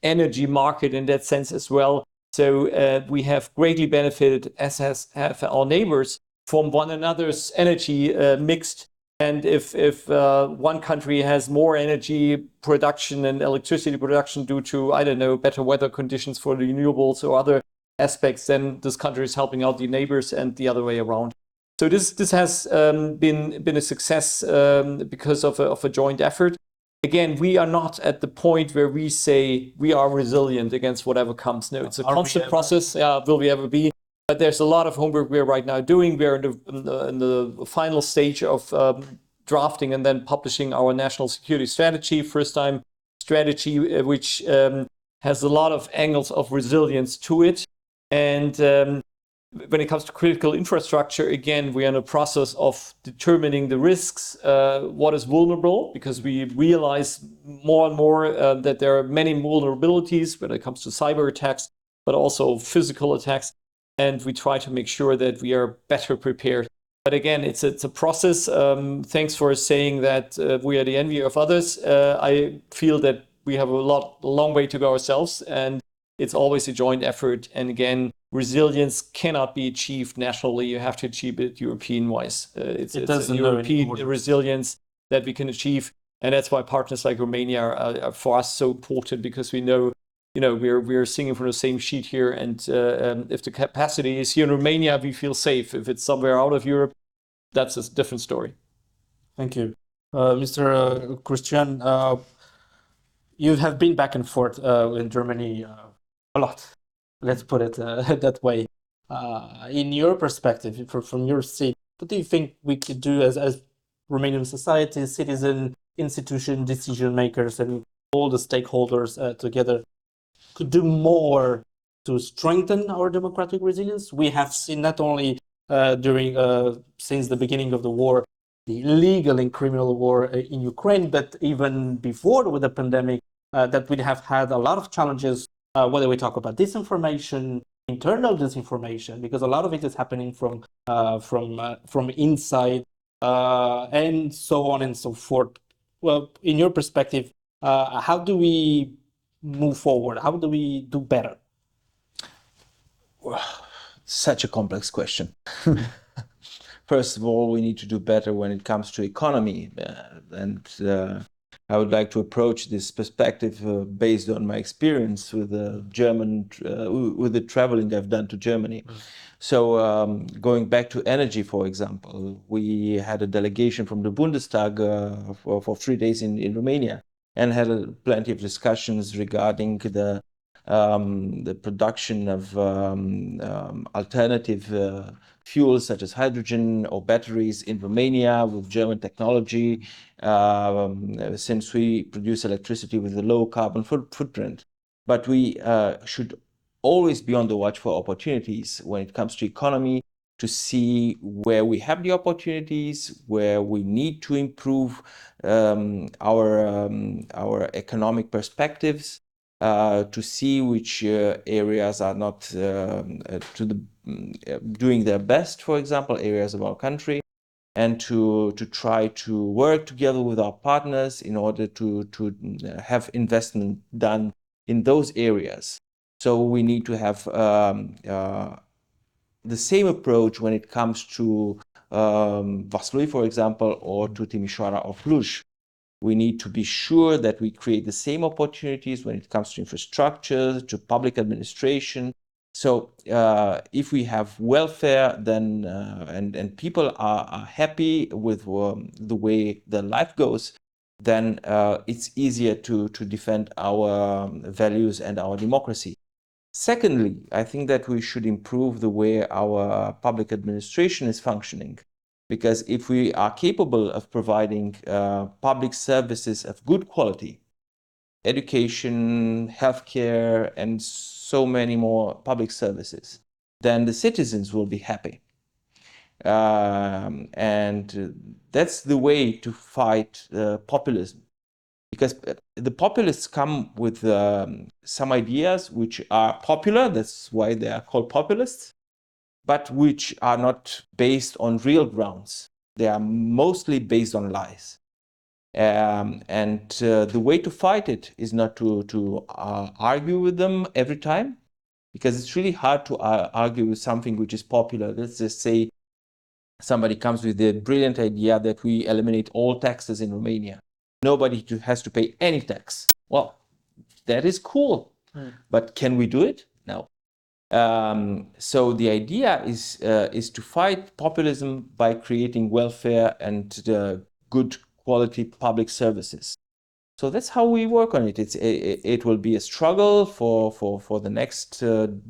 energy market in that sense as well. So we have greatly benefited, as have our neighbors, from one another's energy mixed. And if one country has more energy production and electricity production due to, I don't know, better weather conditions for the renewables or other aspects, then this country is helping out the neighbors and the other way around. So this has been a success because of a joint effort. Again, we are not at the point where we say we are resilient against whatever comes. No, it's a constant process. Will we ever be? But there's a lot of homework we're right now doing. We're in the final stage of drafting and then publishing our national security strategy, first time strategy, which has a lot of angles of resilience to it. And when it comes to critical infrastructure, again, we are in a process of determining the risks, what is vulnerable, because we realize more and more that there are many vulnerabilities when it comes to cyber attacks, but also physical attacks. And we try to make sure that we are better prepared. But again, it's a process. Thanks for saying that we are the envy of others. I feel that we have a long way to go ourselves, and it's always a joint effort. And again, resilience cannot be achieved nationally. You have to achieve it European-wise. It's a European resilience that we can achieve. And that's why partners like Romania are for us so important, because we know we're singing from the same sheet here, and if the capacity is here in Romania, we feel safe. If it's somewhere out of Europe, that's a different story. Thank you. Mr. Cristian, you have been back and forth in Germany a lot, let's put it that way. In your perspective, from your seat, what do you think we could do as Romanian society, citizen, institution, decision makers, and all the stakeholders together could do more to strengthen our democratic resilience? We have seen not only since the beginning of the war, the illegal and criminal war in Ukraine, but even before with the pandemic, that we have had a lot of challenges, whether we talk about disinformation, internal disinformation, because a lot of it is happening from inside, and so on and so forth. Well, in your perspective, how do we move forward? How do we do better? Well, such a complex question. First of all, we need to do better when it comes to economy. I would like to approach this perspective based on my experience with the traveling I've done to Germany. So going back to energy, for example, we had a delegation from the Bundestag for 3 days in Romania, and had plenty of discussions regarding the the production of alternative fuels such as hydrogen or batteries in Romania with German technology, since we produce electricity with a low carbon footprint. But we should always be on the watch for opportunities when it comes to economy, to see where we have the opportunities, where we need to improve our economic perspectives, to see which areas are not doing their best, for example, areas of our country, and to try to work together with our partners in order to have investment done in those areas. So we need to have the same approach when it comes to Vaslui, for example, or to Timișoara or Cluj. We need to be sure that we create the same opportunities when it comes to infrastructure, to public administration. So if we have welfare, then and people are happy with the way their life goes, then it's easier to defend our values and our democracy. Secondly, I think that we should improve the way our public administration is functioning. Because if we are capable of providing public services of good quality, education, healthcare, and so many more public services, then the citizens will be happy. And that's the way to fight populism. Because the populists come with some ideas which are popular, that's why they are called populists, but which are not based on real grounds. They are mostly based on lies. And the way to fight it is not to argue with them every time, because it's really hard to argue with something which is popular. Let's just say somebody comes with the brilliant idea that we eliminate all taxes in Romania. Nobody has to pay any tax. Well, that is cool, but can we do it? No. So the idea is to fight populism by creating welfare and good quality public services. So that's how we work on it. It will be a struggle for the next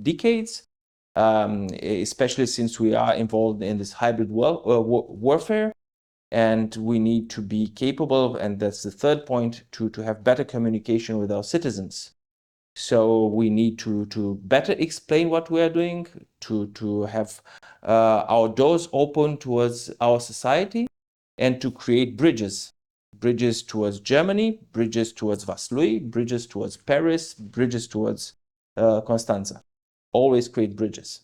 decades, especially since we are involved in this hybrid warfare. And we need to be capable, and that's the third point, to have better communication with our citizens. So we need to better explain what we are doing, to have our doors open towards our society, and to create bridges towards Germany, bridges towards Vaslui, bridges towards Paris, bridges towards Constanța. Always create bridges.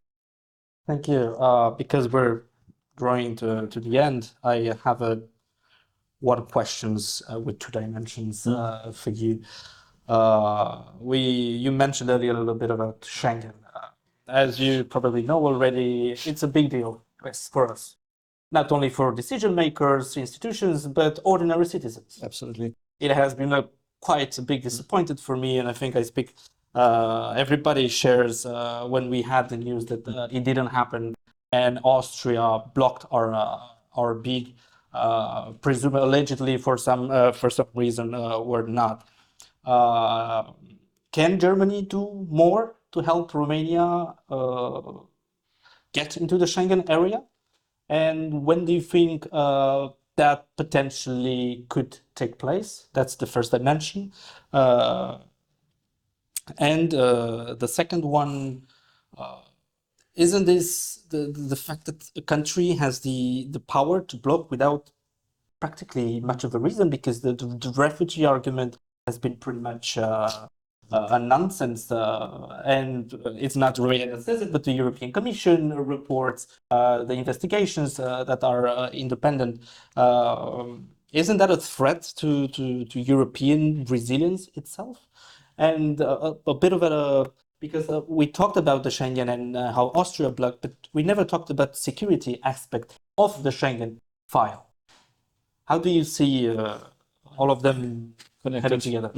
Thank you. Because we're drawing to the end, I have one questions with two dimensions for you. You mentioned earlier a little bit about Schengen. As you probably know already, it's a big deal for us, not only for decision makers, institutions, but ordinary citizens. Absolutely. It has been quite a big disappointment for me, and I think I speak. Everybody shares when we had the news that it didn't happen, and Austria blocked our bid, presumably allegedly for some reason were not. Can Germany do more to help Romania get into the Schengen area? And when do you think that potentially could take place? That's the first dimension. And the second one, isn't this the fact that a country has the power to block without practically much of a reason? Because the refugee argument has been pretty much a nonsense, and it's not Romania that says it, but the European Commission reports, the investigations that are independent. Isn't that a threat to European resilience itself? And a bit of because we talked about the Schengen and how Austria blocked, but we never talked about the security aspect of the Schengen file. How do you see all of them heading together?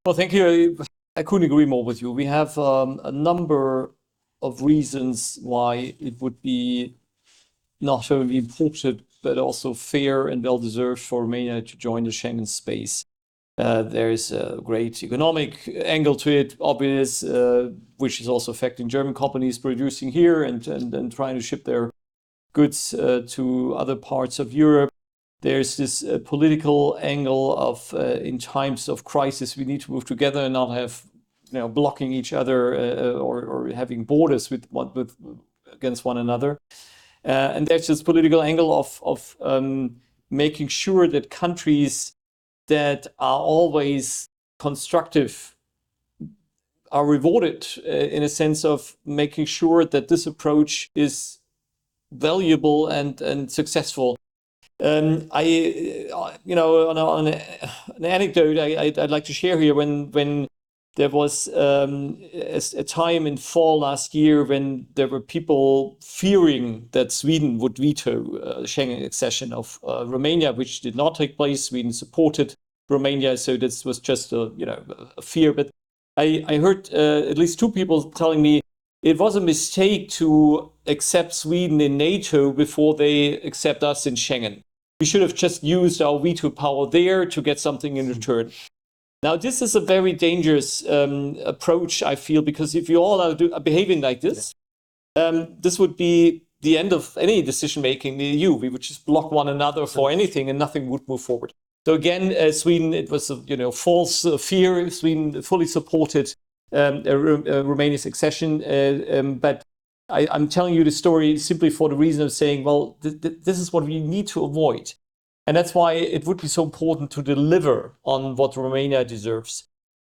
Well, thank you. I couldn't agree more with you. We have a number of reasons why it would be not only important, but also fair and well-deserved for Romania to join the Schengen space. There's a great economic angle to it, obvious, which is also affecting German companies producing here and trying to ship their goods to other parts of Europe. There's this political angle of in times of crisis, we need to move together and not have, blocking each other or having borders against one another. And there's this political angle of making sure that countries that are always constructive are rewarded in a sense of making sure that this approach is valuable and successful. On an anecdote I'd like to share here, when there was a time in fall last year when there were people fearing that Sweden would veto Schengen accession of Romania, which did not take place. Sweden supported Romania, so this was just a fear. But I heard at least two people telling me it was a mistake to accept Sweden in NATO before they accept us in Schengen. We should have just used our veto power there to get something in return. Now, this is a very dangerous approach, I feel, because if you all are behaving like this, this would be the end of any decision-making in the EU. We would just block one another for anything and nothing would move forward. So again, Sweden, it was a false fear. Sweden fully supported Romania's accession, but I'm telling you the story simply for the reason of saying, well, this is what we need to avoid. And that's why it would be so important to deliver on what Romania deserves.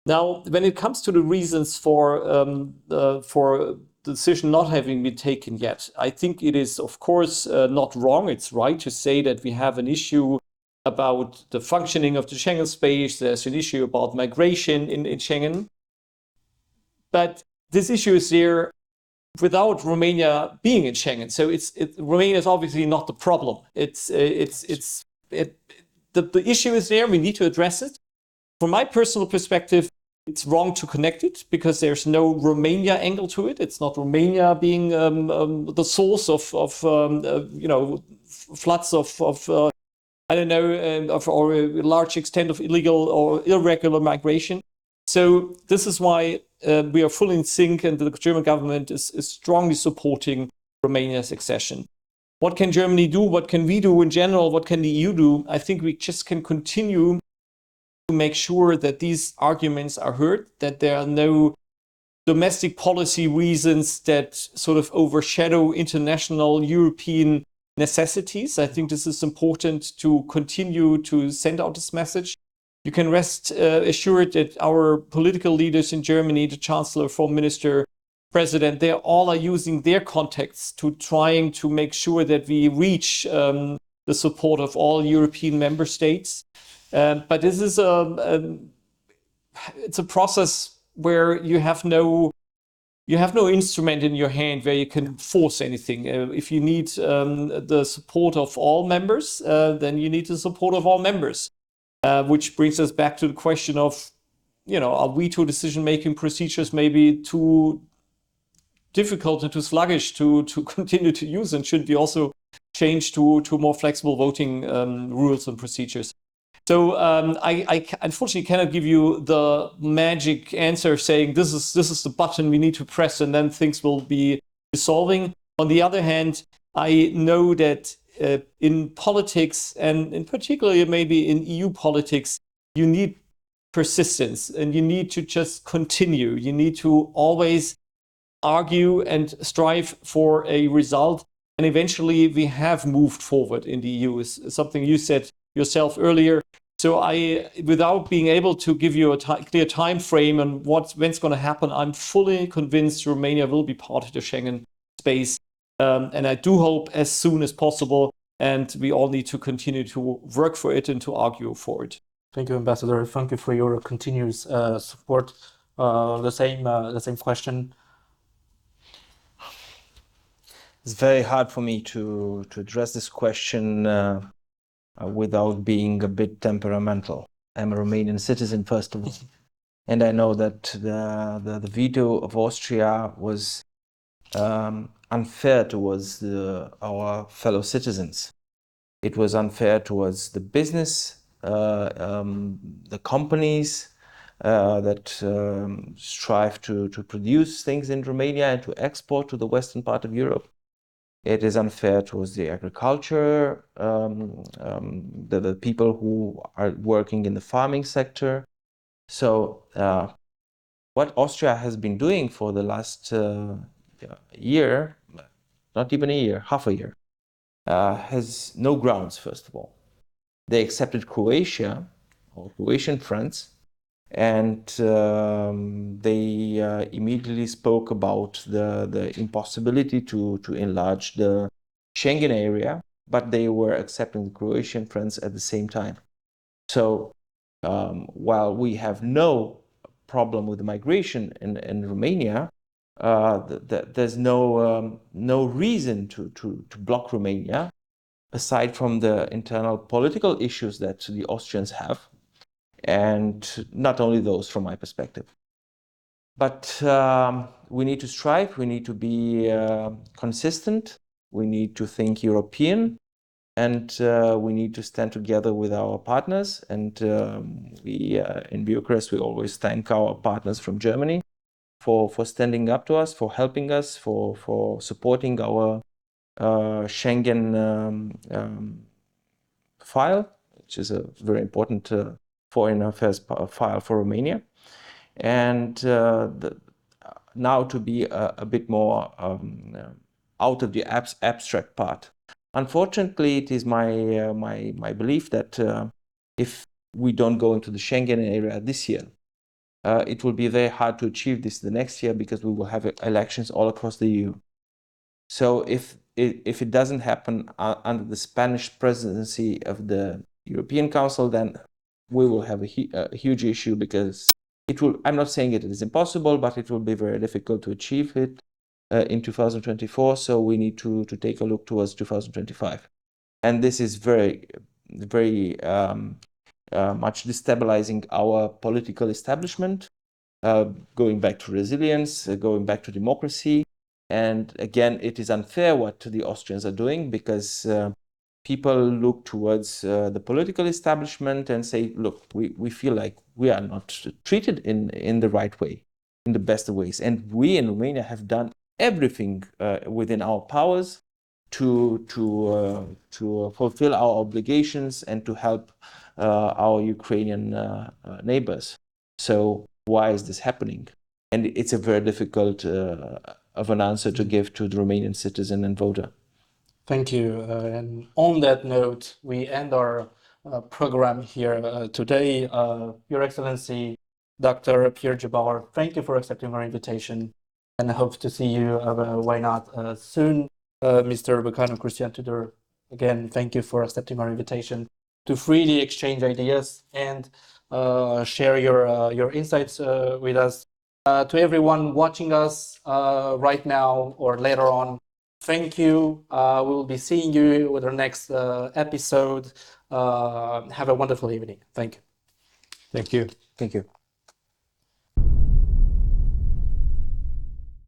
Now, when it comes to the reasons for the decision not having been taken yet, I think it is, of course, not wrong. It's right to say that we have an issue about the functioning of the Schengen space. There's an issue about migration in Schengen. But this issue is there without Romania being in Schengen. So Romania is obviously not the problem. The issue is there. We need to address it. From my personal perspective, it's wrong to connect it because there's no Romania angle to it. It's not Romania being the source of floods of or a large extent of illegal or irregular migration. So this is why we are fully in sync, and the German government is strongly supporting Romania's accession. What can Germany do? What can we do in general? What can the EU do? I think we just can continue to make sure that these arguments are heard, that there are no domestic policy reasons that sort of overshadow international European necessities. I think this is important to continue to send out this message. You can rest assured that our political leaders in Germany, the Chancellor, Foreign Minister, President, they all are using their contacts to trying to make sure that we reach the support of all European member states. But this is it's a process where you have no instrument in your hand where you can force anything. If you need the support of all members, then you need the support of all members. Which brings us back to the question of, are veto decision-making procedures maybe too difficult and too sluggish to continue to use, and should be also changed to more flexible voting rules and procedures? So I unfortunately cannot give you the magic answer saying this is the button we need to press and then things will be resolving. On the other hand, I know that in politics, and in particular maybe in EU politics, you need persistence and you need to just continue. You need to always argue and strive for a result. And eventually we have moved forward in the EU, is something you said yourself earlier. So without being able to give you a clear time frame on when's going to happen, I'm fully convinced Romania will be part of the Schengen space. And I do hope as soon as possible, and we all need to continue to work for it and to argue for it. Thank you, Ambassador. Thank you for your continuous support. The same question. It's very hard for me to address this question without being a bit temperamental. I'm a Romanian citizen, first of all. And I know that the veto of Austria was unfair towards our fellow citizens. It was unfair towards the business the companies that strive to produce things in Romania and to export to the western part of Europe. It is unfair towards the agriculture, the people who are working in the farming sector. So what Austria has been doing for the last year, not even a year, half a year, has no grounds, first of all. They accepted Croatia, or Croatian friends, and they immediately spoke about the impossibility to enlarge the Schengen area, but they were accepting the Croatian friends at the same time. So while we have no problem with migration in Romania, there's no reason to block Romania, aside from the internal political issues that the Austrians have, and not only those from my perspective. But we need to strive, we need to be consistent, we need to think European, and we need to stand together with our partners. And we in Bucharest, we always thank our partners from Germany for standing up to us, for helping us, for supporting our Schengen file, which is a very important foreign affairs file for Romania. And now to be a bit more out of the abstract part. Unfortunately, it is my belief that if we don't go into the Schengen area this year, it will be very hard to achieve this the next year, because we will have elections all across the EU. So if it doesn't happen under the Spanish presidency of the European Council, then we will have a huge issue, because it will, I'm not saying it is impossible, but it will be very difficult to achieve it in 2024. So we need to take a look towards 2025. And this is very much destabilizing our political establishment, going back to resilience, going back to democracy. And again, it is unfair what the Austrians are doing, because people look towards the political establishment and say, look, we feel like we are not treated in the right way, in the best of ways. And we in Romania have done everything within our powers to fulfill our obligations and to help our Ukrainian neighbors. So why is this happening? And it's a very difficult of an answer to give to the Romanian citizen and voter. Thank you. And on that note, we end our program here today. Your Excellency, Dr. Peer Gebauer, thank you for accepting our invitation, and I hope to see you, why not, soon. Mr. Bacanu, Cristian Tudor, again, thank you for accepting our invitation to freely exchange ideas and share your insights with us. To everyone watching us right now or later on, thank you. We will be seeing you with our next episode. Have a wonderful evening. Thank you. Thank you. Thank you.